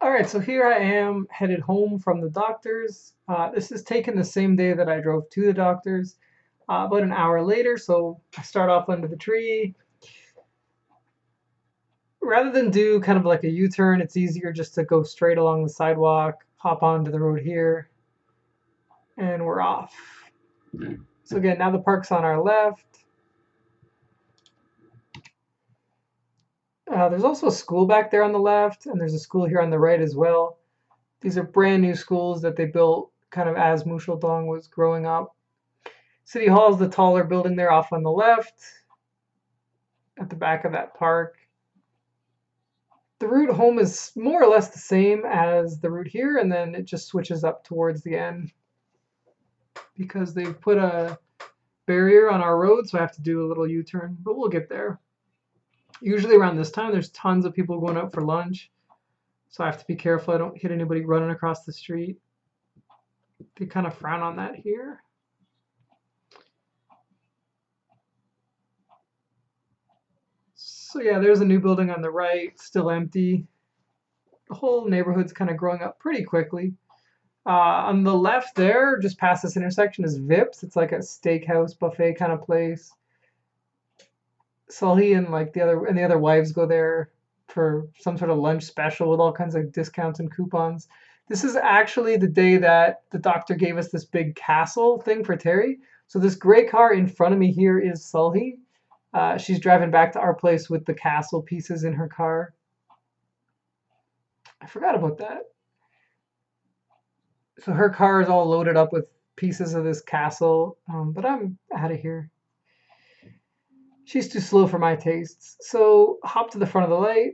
All right, so here I am headed home from the doctor's. This is taken the same day that I drove to the doctor's, about an hour later. So I start off under the tree. Rather than do kind of like a U-turn, it's easier just to go straight along the sidewalk, hop onto the road here, and we're off. So again, now the park's on our left. There's also a school back there on the left, and there's a school here on the right as well. These are brand new schools that they built kind of as Musil-dong was growing up. City Hall is the taller building there off on the left at the back of that park. The route home is more or less the same as the route here, and then it just switches up towards the end because they've put a barrier on our road, so I have to do a little U-turn, but we'll get there. Usually around this time, there's tons of people going out for lunch, so I have to be careful I don't hit anybody running across the street. They kind of frown on that here. So yeah, there's a new building on the right, still empty. The whole neighborhood's kind of growing up pretty quickly. On the left there, just past this intersection, is Vips. It's like a steakhouse buffet kind of place. Sully and like the other wives go there for some sort of lunch special with all kinds of discounts and coupons. This is actually the day that the doctor gave us this big castle thing for Terry. So this gray car in front of me here is Sully. She's driving back to our place with the castle pieces in her car. I forgot about that. So her car is all loaded up with pieces of this castle, but I'm out of here. She's too slow for my tastes. So hop to the front of the light.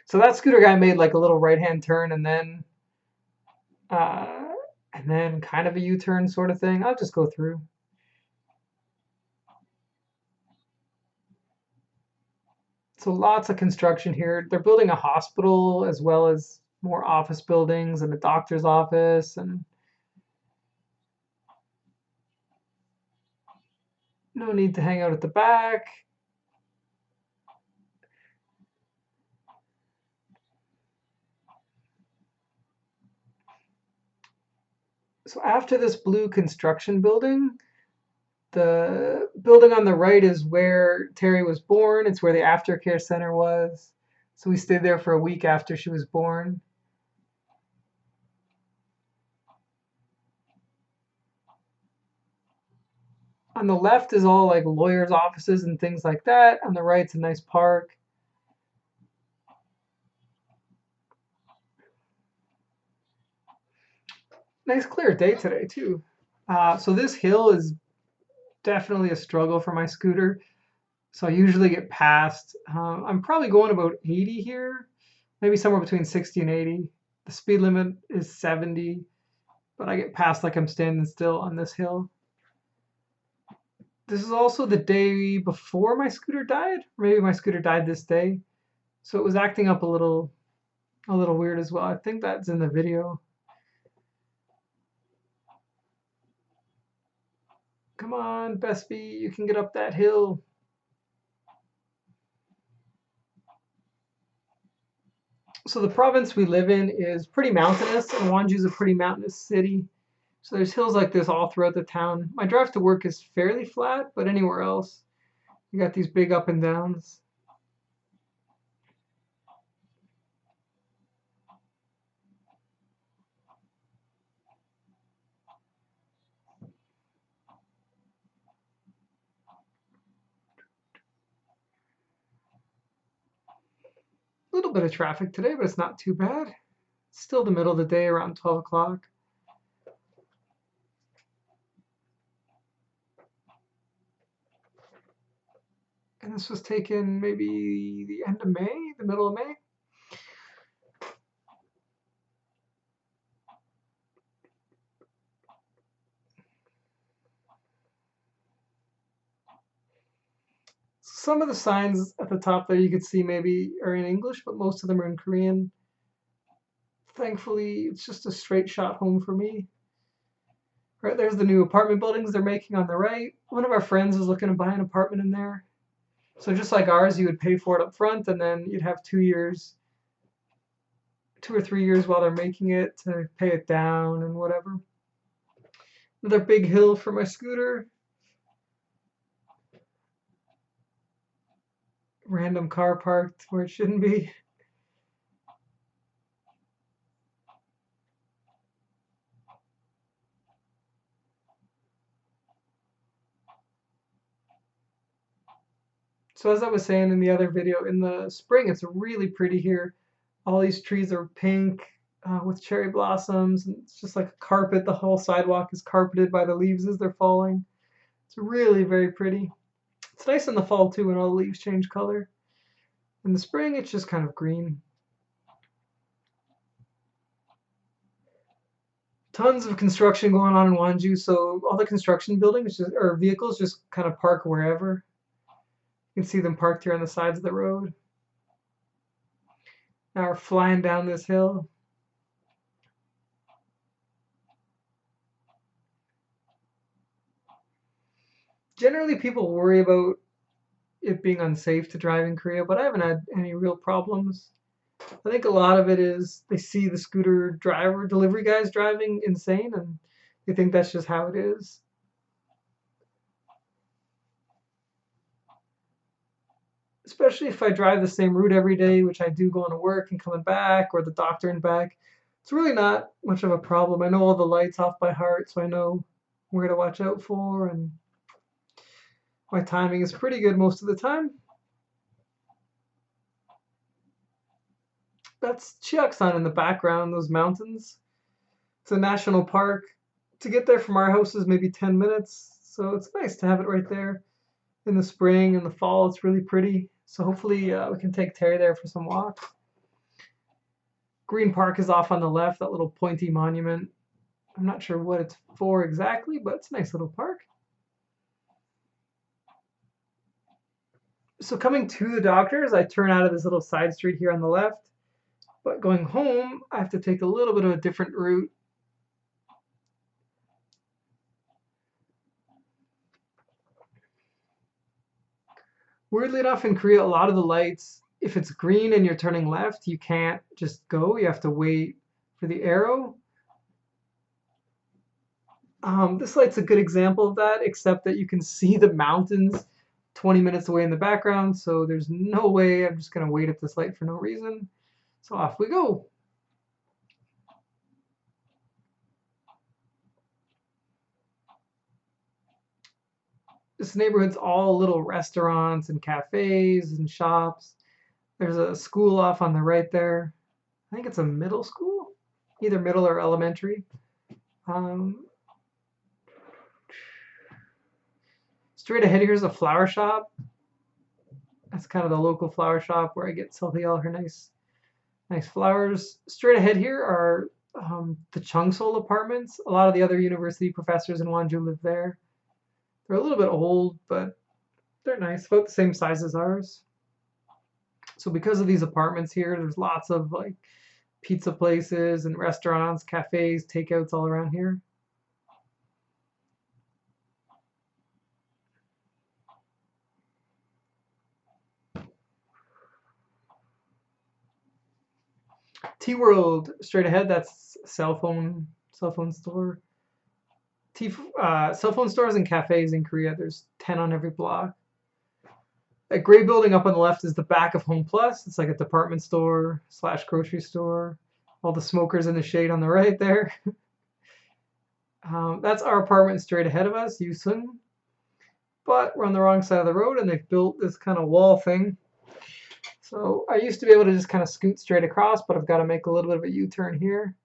So that scooter guy made like a little right-hand turn uh, and then kind of a U-turn sort of thing. I'll just go through. So lots of construction here. They're building a hospital as well as more office buildings and a doctor's office, and no need to hang out at the back. So after this blue construction building, the building on the right is where Terry was born. It's where the aftercare center was. So we stayed there for a week after she was born. On the left is all like lawyers' offices and things like that. On the right's a nice park. Nice clear day today too. So this hill is definitely a struggle for my scooter. So I usually get past. I'm probably going about 80 here, maybe somewhere between 60 and 80. The speed limit is 70, but I get past like I'm standing still on this hill. This is also the day before my scooter died. Maybe my scooter died this day, so it was acting up a little weird as well. I think that's in the video. Come on, Besbi, you can get up that hill. So the province we live in is pretty mountainous, and Wonju is a pretty mountainous city. So there's hills like this all throughout the town. My drive to work is fairly flat, but anywhere else, you got these big up and downs. A little bit of traffic today, but it's not too bad. It's still the middle of the day, around 12 o'clock. And this was taken maybe the end of May, the middle of May. Some of the signs at the top there you could see maybe are in English, but most of them are in Korean. Thankfully, it's just a straight shot home for me. Right, there's the new apartment buildings they're making on the right. One of our friends is looking to buy an apartment in there. So just like ours, you would pay for it up front, and then you'd have 2 years, 2 or 3 years while they're making it to pay it down and whatever. Another big hill for my scooter. Random car parked where it shouldn't be. So as I was saying in the other video, in the spring it's really pretty here. All these trees are pink with cherry blossoms. And it's just like a carpet. The whole sidewalk is carpeted by the leaves as they're falling. It's really very pretty. It's nice in the fall too when all the leaves change color. In the spring it's just kind of green. Tons of construction going on in Wonju, so all the construction buildings or vehicles just kind of park wherever. You can see them parked here on the sides of the road. Now we're flying down this hill. Generally, people worry about it being unsafe to drive in Korea, but I haven't had any real problems. I think a lot of it is they see the scooter driver, delivery guys driving insane, and they think that's just how it is. Especially if I drive the same route every day, which I do going to work and coming back, or the doctor and back. It's really not much of a problem. I know all the lights off by heart, so I know where to watch out for, and my timing is pretty good most of the time. That's Cheongsam in the background, those mountains. It's a national park. To get there from our house is maybe 10 minutes, so it's nice to have it right there. In the spring and the fall, it's really pretty. So hopefully we can take Terry there for some walks. Green Park is off on the left, that little pointy monument. I'm not sure what it's for exactly, but it's a nice little park. So coming to the doctor's, I turn out of this little side street here on the left. But going home, I have to take a little bit of a different route. Weirdly enough, in Korea, a lot of the lights, if it's green and you're turning left, you can't just go. You have to wait for the arrow. This light's a good example of that, except that you can see the mountains 20 minutes away in the background, so there's no way I'm just going to wait at this light for no reason. So off we go. This neighborhood's all little restaurants and cafes and shops. There's a school off on the right there. I think it's a middle school, either middle or elementary. Straight ahead here's a flower shop. That's kind of the local flower shop where I get Sylvie all her nice flowers. Straight ahead here are the Chungsol apartments. A lot of the other university professors in Wonju live there. They're a little bit old, but they're nice, about the same size as ours. So because of these apartments here, there's lots of like pizza places and restaurants, cafes, takeouts all around here. T-World straight ahead, that's cell phone store. Cell phone stores and cafes in Korea, there's 10 on every block. That gray building up on the left is the back of Home Plus. It's like a department store / grocery store. All the smokers in the shade on the right there. That's our apartment straight ahead of us, Yusun. But we're on the wrong side of the road and they've built this kind of wall thing. So I used to be able to just kind of scoot straight across, but I've got to make a little bit of a U-turn here.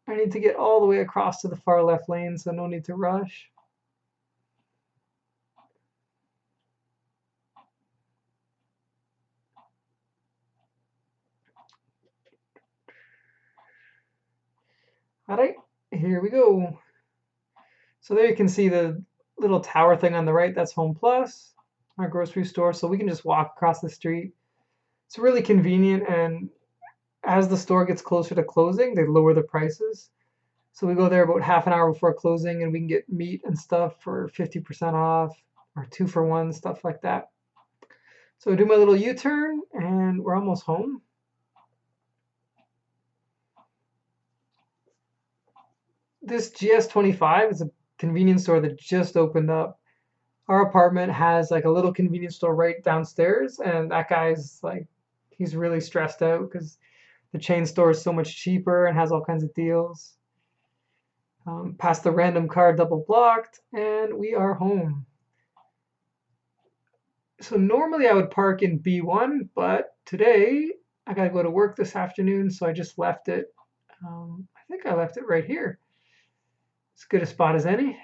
I need to get all the way across to the far left lane, so no need to rush. All right, here we go. So there you can see the little tower thing on the right. That's Home Plus, our grocery store. So we can just walk across the street. It's really convenient, and as the store gets closer to closing, they lower the prices. So we go there about half an hour before closing, and we can get meat and stuff for 50% off. or 2 for 1, stuff like that. So I do my little U-turn and we're almost home. This GS25 is a convenience store that just opened up. Our apartment has like a little convenience store right downstairs, and that guy's like, he's really stressed out because the chain store is so much cheaper and has all kinds of deals. Past the random car double blocked, and we are home. So normally I would park in B1, but today I gotta go to work this afternoon, so I just left it. I think I left it right here. As good a spot as any.